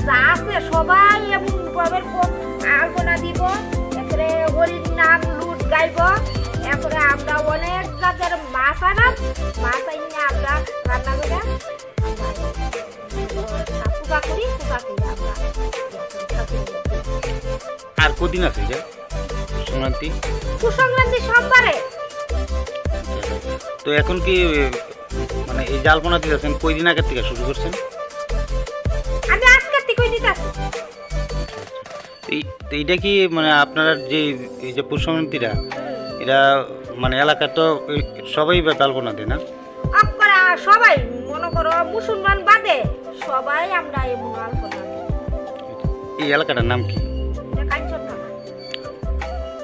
যা আছে সবাই এমন ভাবের আলপনা দিব, এরপরে হরির নাম লুট গাইব, এরপরে আমরা অনেক জাতের মাছ আনাম, মাছ আইনে আমরা রান্না করে পুকা করি আমরা। আর কদিন আছে যে সংক্রান্তি? সুসংক্রান্তি সোমবারে। তো এখন কি মানে এই যে আলপনা দিতেছেন কয়দিন আগের থেকে শুরু করছেন? আমি আজকে থেকে দিতেছি। তো এইটা কি মানে আপনারা যে এই যে পৌষ সংক্রান্তিরা এরা মানে এলাকার তো সবাই আলপনা দেয় না? আপনারা সবাই মনে করো মুসলমান বাদে সবাই আমরা এমন আলপনা দিই। এই এলাকাটার নাম কি? কাঞ্চন।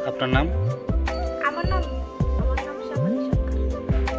আপনার নাম?